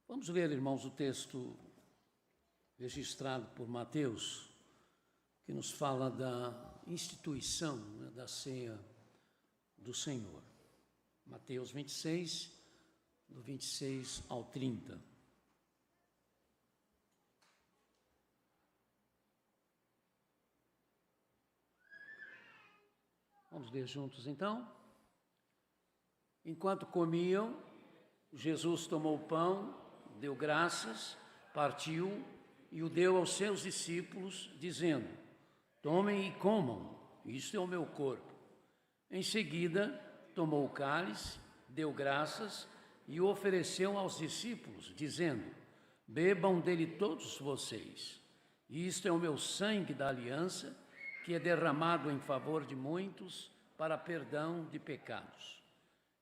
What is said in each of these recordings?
Vamos ler, irmãos, o texto registrado por Mateus, que nos fala da instituição, da ceia do Senhor. Mateus 26, do 26 ao 30. Vamos ler juntos, então? Enquanto comiam, Jesus tomou o pão, deu graças, partiu e o deu aos seus discípulos, dizendo: tomem e comam, isto é o meu corpo. Em seguida, tomou o cálice, deu graças e o ofereceu aos discípulos, dizendo: bebam dele todos vocês, isto é o meu sangue da aliança, que é derramado em favor de muitos para perdão de pecados.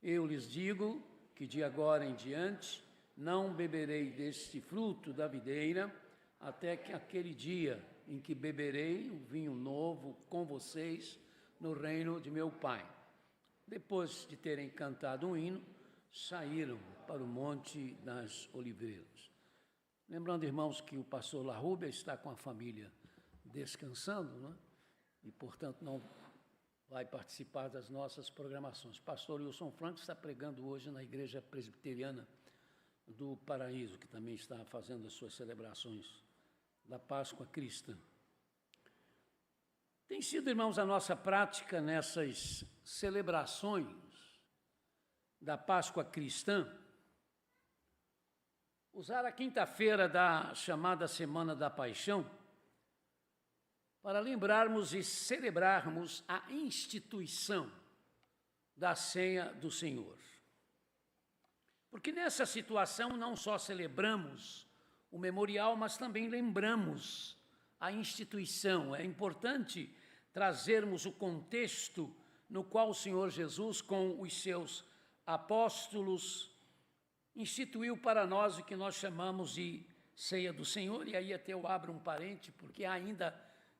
Eu lhes digo que de agora em diante não beberei deste fruto da videira, até que aquele dia em que beberei o vinho novo com vocês no reino de meu Pai. Depois de terem cantado um hino, saíram para o Monte das Oliveiras. Lembrando, irmãos, que o pastor Larrubia está com a família descansando, não é? E, portanto, não vai participar das nossas programações. Pastor Wilson Franco está pregando hoje na Igreja Presbiteriana do Paraíso, que também está fazendo as suas celebrações da Páscoa Cristã. Tem sido, irmãos, a nossa prática nessas celebrações da Páscoa Cristã, usar a quinta-feira da chamada Semana da Paixão para lembrarmos e celebrarmos a instituição da ceia do Senhor. Porque nessa situação não só celebramos o memorial, mas também lembramos a instituição. É importante trazermos o contexto no qual o Senhor Jesus, com os seus apóstolos, instituiu para nós o que nós chamamos de ceia do Senhor. E aí até eu abro um parênteses, porque há ainda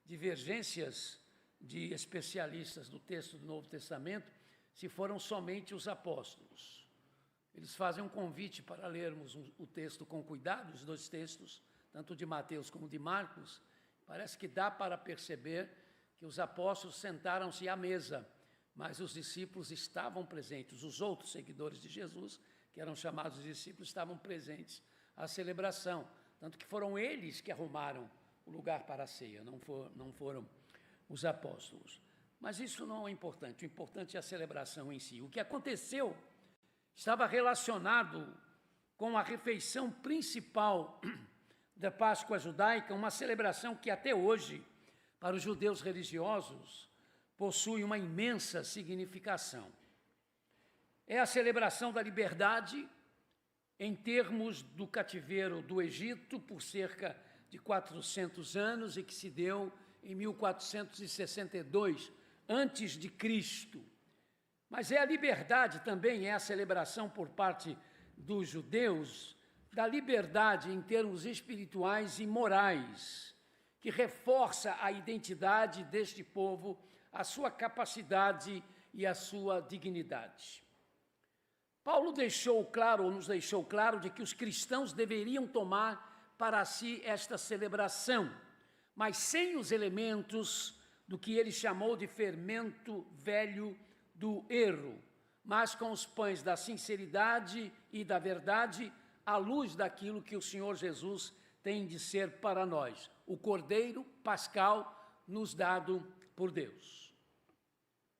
divergências de especialistas do texto do Novo Testamento, se foram somente os apóstolos. Eles fazem um convite para lermos o texto com cuidado, os dois textos, tanto de Mateus como de Marcos. Parece que dá para perceber que os apóstolos sentaram-se à mesa, mas os discípulos estavam presentes, os outros seguidores de Jesus, que eram chamados discípulos, estavam presentes à celebração, tanto que foram eles que arrumaram o lugar para a ceia, não foram os apóstolos. Mas isso não é importante, o importante é a celebração em si. O que aconteceu estava relacionado com a refeição principal da Páscoa judaica, uma celebração que até hoje, para os judeus religiosos, possui uma imensa significação. É a celebração da liberdade em termos do cativeiro do Egito por cerca de 400 anos e que se deu em 1462 antes de Cristo. Mas é a liberdade também, é a celebração por parte dos judeus da liberdade em termos espirituais e morais, que reforça a identidade deste povo, a sua capacidade e a sua dignidade. Paulo nos deixou claro de que os cristãos deveriam tomar para si esta celebração, mas sem os elementos do que ele chamou de fermento velho do erro, mas com os pães da sinceridade e da verdade, à luz daquilo que o Senhor Jesus tem de ser para nós, o Cordeiro Pascal nos dado por Deus.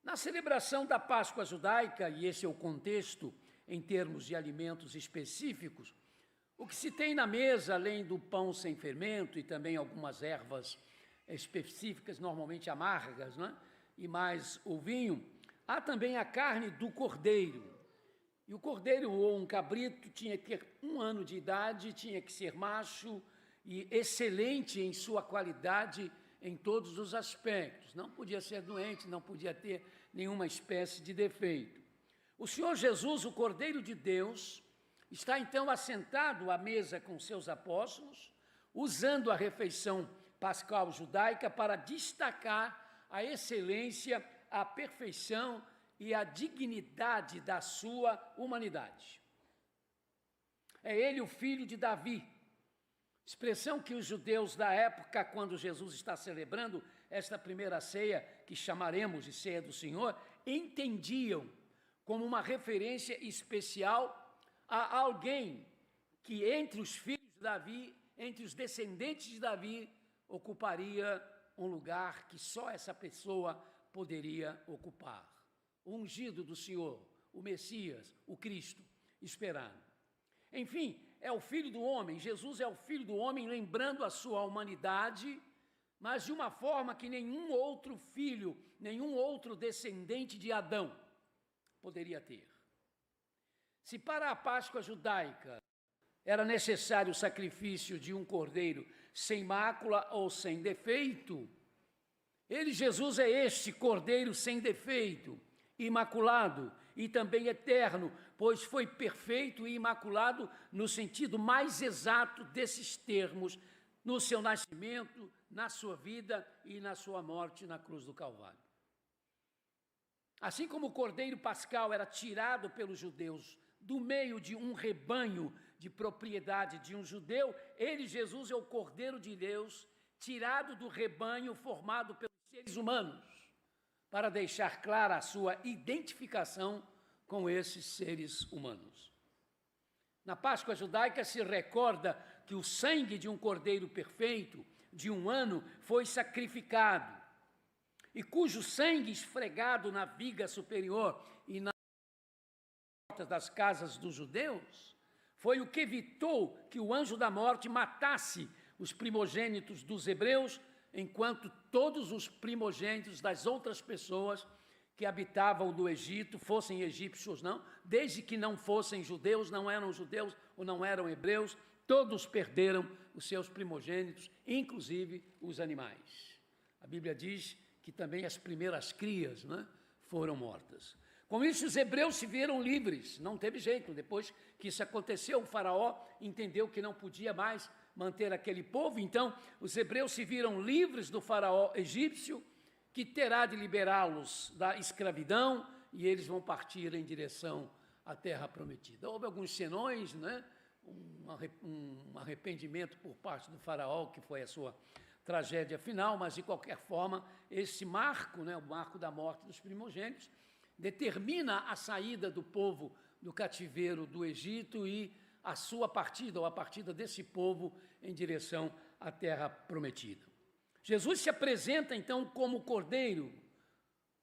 Na celebração da Páscoa judaica, e esse é o contexto em termos de alimentos específicos, o que se tem na mesa, além do pão sem fermento e também algumas ervas específicas, normalmente amargas, né? E mais o vinho, há também a carne do cordeiro. E o cordeiro ou um cabrito tinha que ter 1 ano de idade, tinha que ser macho e excelente em sua qualidade em todos os aspectos. Não podia ser doente, não podia ter nenhuma espécie de defeito. O Senhor Jesus, o Cordeiro de Deus, está então assentado à mesa com seus apóstolos, usando a refeição pascal judaica para destacar a excelência, a perfeição e a dignidade da sua humanidade. É ele o filho de Davi. Expressão que os judeus da época, quando Jesus está celebrando esta primeira ceia, que chamaremos de ceia do Senhor, entendiam como uma referência especial a alguém que entre os filhos de Davi, entre os descendentes de Davi, ocuparia um lugar que só essa pessoa poderia ocupar. O ungido do Senhor, o Messias, o Cristo, esperado. Enfim, é o Filho do Homem, Jesus é o Filho do Homem, lembrando a sua humanidade, mas de uma forma que nenhum outro filho, nenhum outro descendente de Adão poderia ter. Se para a Páscoa judaica era necessário o sacrifício de um cordeiro sem mácula ou sem defeito, ele, Jesus, é este cordeiro sem defeito, imaculado e também eterno, pois foi perfeito e imaculado no sentido mais exato desses termos, no seu nascimento, na sua vida e na sua morte na cruz do Calvário. Assim como o cordeiro pascal era tirado pelos judeus do meio de um rebanho de propriedade de um judeu, ele, Jesus, é o cordeiro de Deus, tirado do rebanho formado pelos seres humanos, para deixar clara a sua identificação com esses seres humanos. Na Páscoa judaica se recorda que o sangue de um cordeiro perfeito, de um ano, foi sacrificado, e cujo sangue esfregado na viga superior e nas portas das casas dos judeus, foi o que evitou que o anjo da morte matasse os primogênitos dos hebreus, enquanto todos os primogênitos das outras pessoas que habitavam no Egito, fossem egípcios ou não, desde que não fossem judeus, não eram judeus ou não eram hebreus, todos perderam os seus primogênitos, inclusive os animais. A Bíblia diz que também as primeiras crias, né, foram mortas. Com isso, os hebreus se viram livres, não teve jeito. Depois que isso aconteceu, o faraó entendeu que não podia mais manter aquele povo, então os hebreus se viram livres do faraó egípcio, que terá de liberá-los da escravidão, e eles vão partir em direção à terra prometida. Houve alguns senões, né? Um arrependimento por parte do faraó, que foi a sua tragédia final, mas de qualquer forma, esse marco, né, o marco da morte dos primogênitos, determina a saída do povo do cativeiro do Egito e a sua partida, ou a partida desse povo em direção à terra prometida. Jesus se apresenta, então, como cordeiro,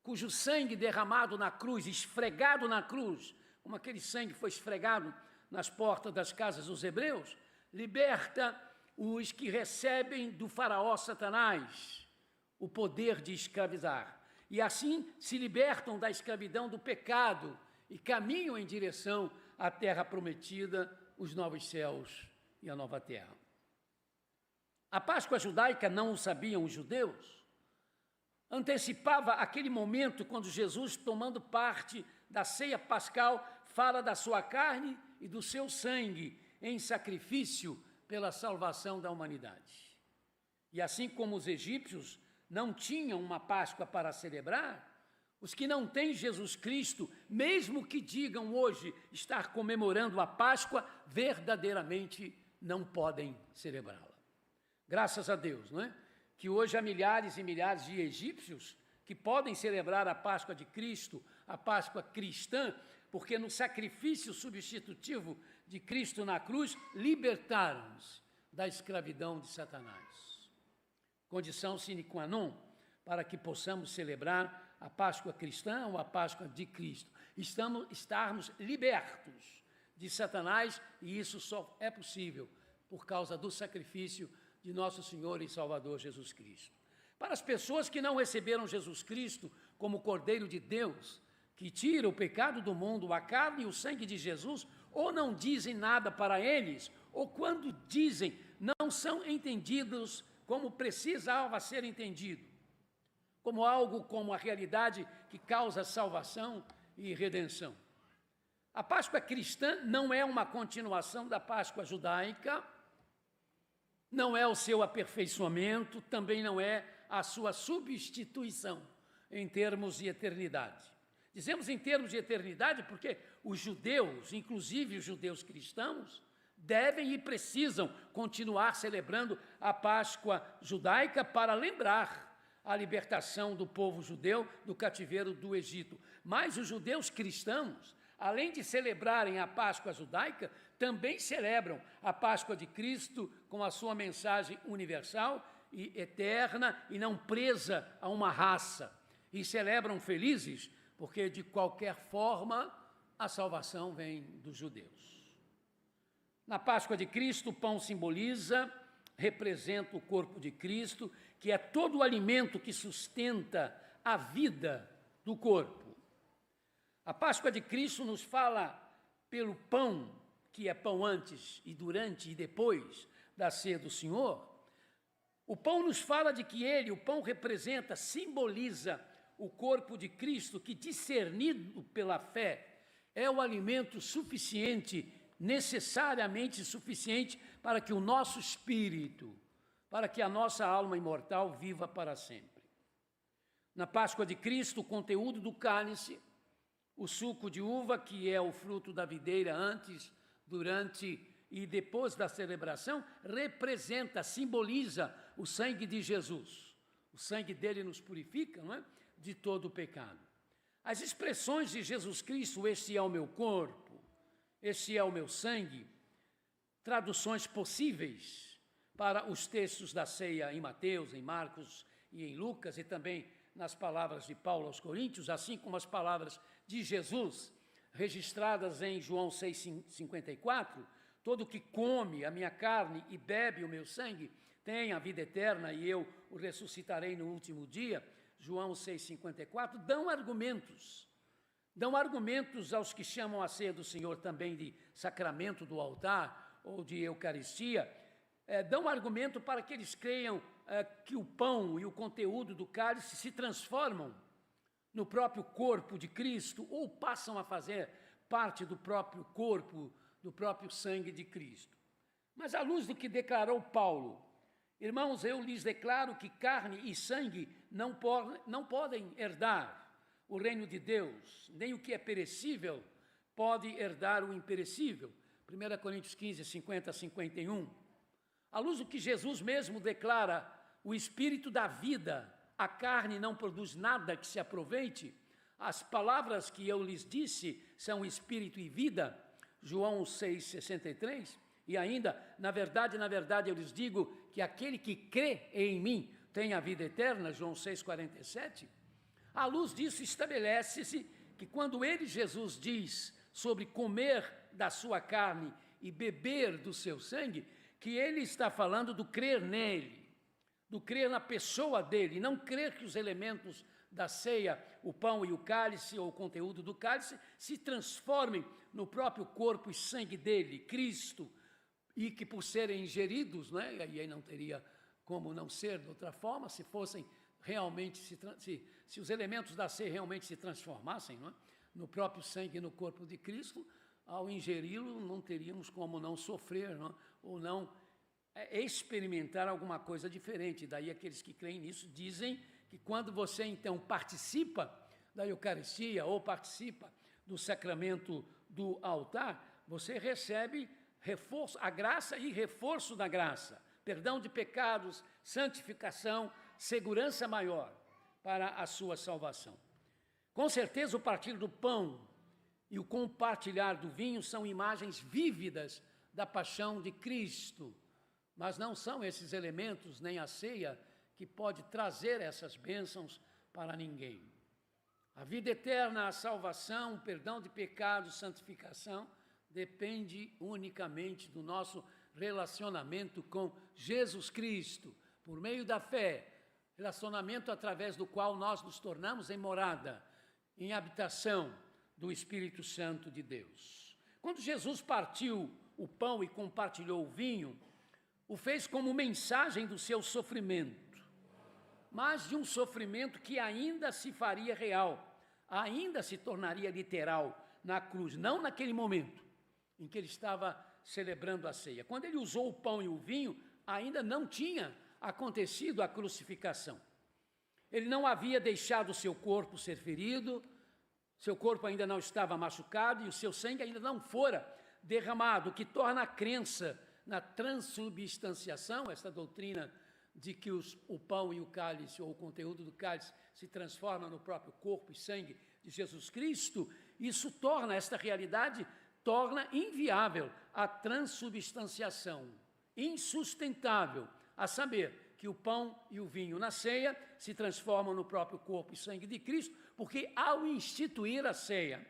cujo sangue derramado na cruz, esfregado na cruz, como aquele sangue foi esfregado nas portas das casas dos hebreus, liberta os que recebem do faraó Satanás o poder de escravizar. E assim se libertam da escravidão do pecado e caminham em direção à terra prometida, os novos céus e a nova terra. A Páscoa judaica, não o sabiam os judeus, antecipava aquele momento quando Jesus, tomando parte da ceia pascal, fala da sua carne e do seu sangue em sacrifício pela salvação da humanidade. E assim como os egípcios não tinham uma Páscoa para celebrar, os que não têm Jesus Cristo, mesmo que digam hoje estar comemorando a Páscoa, verdadeiramente não podem celebrá-la. Graças a Deus, não é? Que hoje há milhares e milhares de egípcios que podem celebrar a Páscoa de Cristo, a Páscoa cristã, porque no sacrifício substitutivo de Cristo na cruz, libertaram-nos da escravidão de Satanás. Condição sine qua non para que possamos celebrar a Páscoa cristã ou a Páscoa de Cristo. Estarmos libertos de Satanás, e isso só é possível por causa do sacrifício de nosso Senhor e Salvador Jesus Cristo. Para as pessoas que não receberam Jesus Cristo como Cordeiro de Deus, que tira o pecado do mundo, a carne e o sangue de Jesus, ou não dizem nada para eles, ou quando dizem, não são entendidos como precisava ser entendido, como algo como a realidade que causa salvação e redenção. A Páscoa cristã não é uma continuação da Páscoa judaica, não é o seu aperfeiçoamento, também não é a sua substituição em termos de eternidade. Dizemos em termos de eternidade porque os judeus, inclusive os judeus cristãos, devem e precisam continuar celebrando a Páscoa judaica para lembrar a libertação do povo judeu do cativeiro do Egito. Mas os judeus cristãos, além de celebrarem a Páscoa judaica, também celebram a Páscoa de Cristo com a sua mensagem universal e eterna e não presa a uma raça. E celebram felizes porque, de qualquer forma, a salvação vem dos judeus. Na Páscoa de Cristo, o pão representa o corpo de Cristo, que é todo o alimento que sustenta a vida do corpo. A Páscoa de Cristo nos fala pelo pão, que é pão antes e durante e depois da ceia do Senhor. O pão nos fala de que ele, o pão representa, simboliza o corpo de Cristo, que, discernido pela fé, é o alimento suficiente, necessariamente suficiente para que o nosso espírito, para que a nossa alma imortal viva para sempre. Na Páscoa de Cristo, o conteúdo do cálice, o suco de uva, que é o fruto da videira antes, durante e depois da celebração, representa, simboliza o sangue de Jesus. O sangue dele nos purifica, não é? De todo o pecado. As expressões de Jesus Cristo, este é o meu corpo, este é o meu sangue, traduções possíveis para os textos da ceia em Mateus, em Marcos e em Lucas, e também nas palavras de Paulo aos Coríntios, assim como as palavras de Jesus, registradas em João 6,54, todo que come a minha carne e bebe o meu sangue tem a vida eterna e eu o ressuscitarei no último dia, João 6,54, dão argumentos aos que chamam a ceia do Senhor também de sacramento do altar ou de Eucaristia, dão argumento para que eles creiam que o pão e o conteúdo do cálice se transformam no próprio corpo de Cristo ou passam a fazer parte do próprio corpo, do próprio sangue de Cristo. Mas à luz do que declarou Paulo, irmãos, eu lhes declaro que carne e sangue não podem herdar o reino de Deus, nem o que é perecível pode herdar o imperecível. 1 Coríntios 15, 50 a 51. À luz do que Jesus mesmo declara, o espírito da vida, a carne não produz nada que se aproveite, as palavras que eu lhes disse são espírito e vida, João 6, 63, e ainda, na verdade, eu lhes digo que aquele que crê em mim tem a vida eterna, João 6, 47. À luz disso, estabelece-se que quando ele, Jesus, diz sobre comer da sua carne e beber do seu sangue, que ele está falando do crer nele, do crer na pessoa dele, não crer que os elementos da ceia, o pão e o cálice, ou o conteúdo do cálice, se transformem no próprio corpo e sangue dele, Cristo, e que por serem ingeridos, né, e aí não teria como não ser de outra forma, se fossem realmente, se os elementos da ceia realmente se transformassem, não é, no próprio sangue e no corpo de Cristo, ao ingeri-lo não teríamos como não sofrer, não é, ou não experimentar alguma coisa diferente. Daí aqueles que creem nisso dizem que quando você então participa da Eucaristia ou participa do sacramento do altar, você recebe reforço, a graça e reforço da graça, perdão de pecados, santificação, segurança maior para a sua salvação. Com certeza o partir do pão e o compartilhar do vinho são imagens vívidas da paixão de Cristo, mas não são esses elementos, nem a ceia, que pode trazer essas bênçãos para ninguém. A vida eterna, a salvação, o perdão de pecados, santificação, depende unicamente do nosso relacionamento com Jesus Cristo, por meio da fé, relacionamento através do qual nós nos tornamos em morada, em habitação do Espírito Santo de Deus. Quando Jesus partiu o pão e compartilhou o vinho, o fez como mensagem do seu sofrimento, mas de um sofrimento que ainda se faria real, ainda se tornaria literal na cruz, não naquele momento em que ele estava celebrando a ceia. Quando ele usou o pão e o vinho, ainda não tinha acontecido a crucificação. Ele não havia deixado o seu corpo ser ferido, seu corpo ainda não estava machucado e o seu sangue ainda não fora derramado, que torna a crença na transubstanciação, essa doutrina de que o pão e o cálice, ou o conteúdo do cálice, se transforma no próprio corpo e sangue de Jesus Cristo, isso torna, esta realidade, torna inviável a transubstanciação, insustentável, a saber, que o pão e o vinho na ceia se transformam no próprio corpo e sangue de Cristo, porque ao instituir a ceia,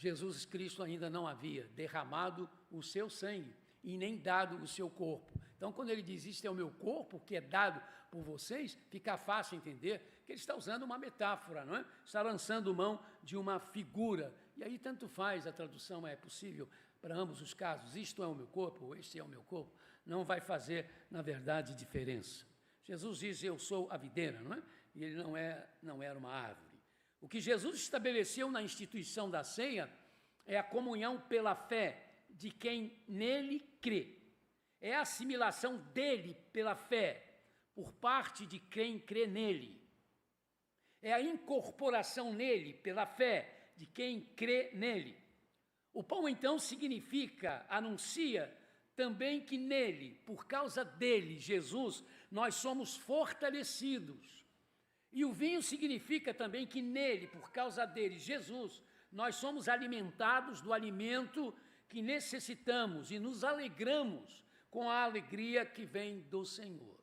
Jesus Cristo ainda não havia derramado o seu sangue e nem dado o seu corpo. Então, quando ele diz, isto é o meu corpo, que é dado por vocês, fica fácil entender que ele está usando uma metáfora, não é? Está lançando mão de uma figura. E aí, tanto faz, a tradução é possível para ambos os casos. Isto é o meu corpo, ou este é o meu corpo. Não vai fazer, na verdade, diferença. Jesus diz, eu sou a videira, não é? E ele não era uma árvore. O que Jesus estabeleceu na instituição da ceia é a comunhão pela fé de quem nele crê. É a assimilação dele pela fé, por parte de quem crê nele. É a incorporação nele pela fé de quem crê nele. O pão, então, significa, anuncia também que nele, por causa dele, Jesus, nós somos fortalecidos. E o vinho significa também que nele, por causa dele, Jesus, nós somos alimentados do alimento que necessitamos e nos alegramos com a alegria que vem do Senhor.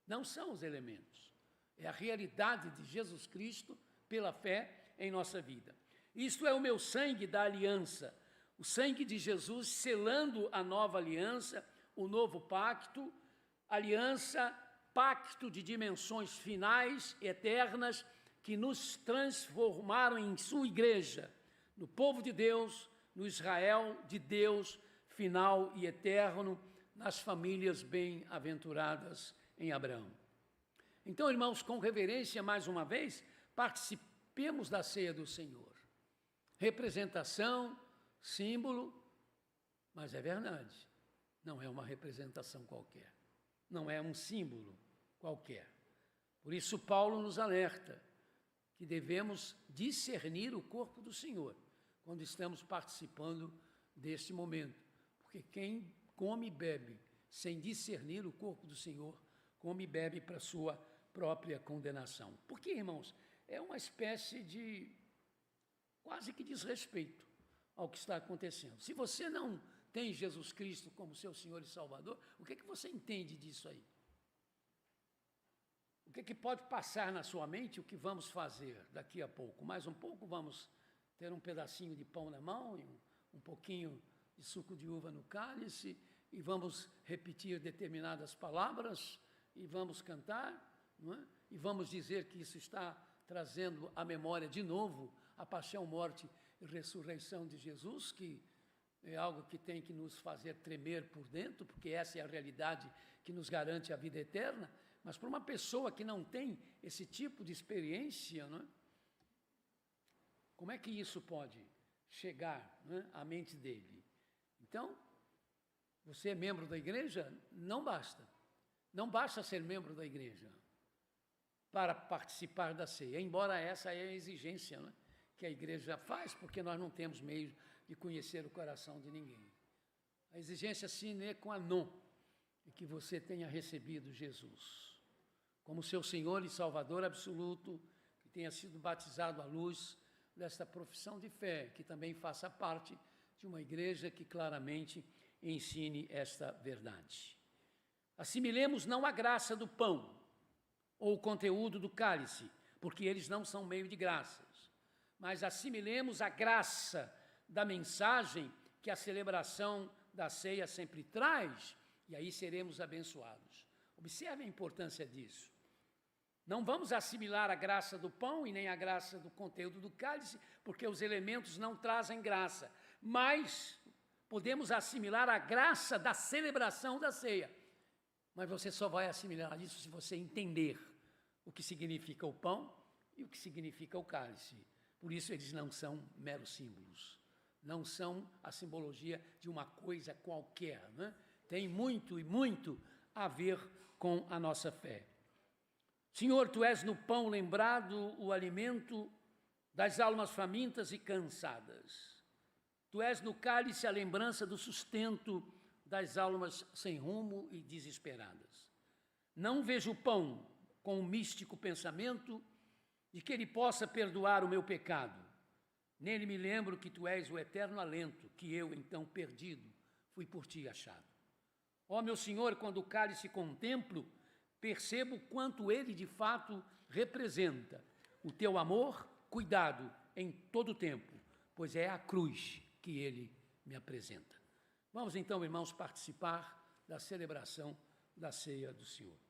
Não são os elementos, é a realidade de Jesus Cristo pela fé em nossa vida. Isto é o meu sangue da aliança, o sangue de Jesus selando a nova aliança, o novo pacto, aliança, pacto de dimensões finais, eternas, que nos transformaram em sua igreja, no povo de Deus, no Israel de Deus, final e eterno, nas famílias bem-aventuradas em Abraão. Então, irmãos, com reverência, mais uma vez, participemos da ceia do Senhor. Representação, símbolo, mas é verdade, não é uma representação qualquer, não é um símbolo qualquer. Por isso, Paulo nos alerta que devemos discernir o corpo do Senhor quando estamos participando deste momento, porque quem come e bebe sem discernir o corpo do Senhor, come e bebe para sua própria condenação. Porque, irmãos, é uma espécie de quase que desrespeito ao que está acontecendo. Se você não tem Jesus Cristo como seu Senhor e Salvador, o que você entende disso aí? O que pode passar na sua mente o que vamos fazer daqui a pouco? Mais um pouco vamos ter um pedacinho de pão na mão e um pouquinho de suco de uva no cálice e vamos repetir determinadas palavras e vamos cantar, não é? E vamos dizer que isso está trazendo à memória de novo a paixão, morte e ressurreição de Jesus, que é algo que tem que nos fazer tremer por dentro, porque essa é a realidade que nos garante a vida eterna. Mas para uma pessoa que não tem esse tipo de experiência, não é? Como é que isso pode chegar, não é, à mente dele? Então, você é membro da igreja? Não basta. Não basta ser membro da igreja para participar da ceia, embora essa é a exigência, não é, que a igreja faz, porque nós não temos meio de conhecer o coração de ninguém. A exigência sine qua non é que você tenha recebido Jesus como seu Senhor e Salvador absoluto, que tenha sido batizado à luz desta profissão de fé, que também faça parte de uma igreja que claramente ensine esta verdade. Assimilemos não a graça do pão ou o conteúdo do cálice, porque eles não são meio de graças, mas assimilemos a graça da mensagem que a celebração da ceia sempre traz, e aí seremos abençoados. Observe a importância disso. Não vamos assimilar a graça do pão e nem a graça do conteúdo do cálice, porque os elementos não trazem graça, mas podemos assimilar a graça da celebração da ceia. Mas você só vai assimilar isso se você entender o que significa o pão e o que significa o cálice. Por isso eles não são meros símbolos, não são a simbologia de uma coisa qualquer, né? Tem muito e muito a ver com a nossa fé. Senhor, Tu és no pão lembrado o alimento das almas famintas e cansadas. Tu és no cálice a lembrança do sustento das almas sem rumo e desesperadas. Não vejo o pão com o místico pensamento de que ele possa perdoar o meu pecado. Nele me lembro que tu és o eterno alento, que eu, então perdido, fui por ti achado. Ó meu Senhor, quando o cálice contemplo, percebo quanto ele de fato representa o teu amor, cuidado em todo o tempo, pois é a cruz que ele me apresenta. Vamos então, irmãos, participar da celebração da ceia do Senhor.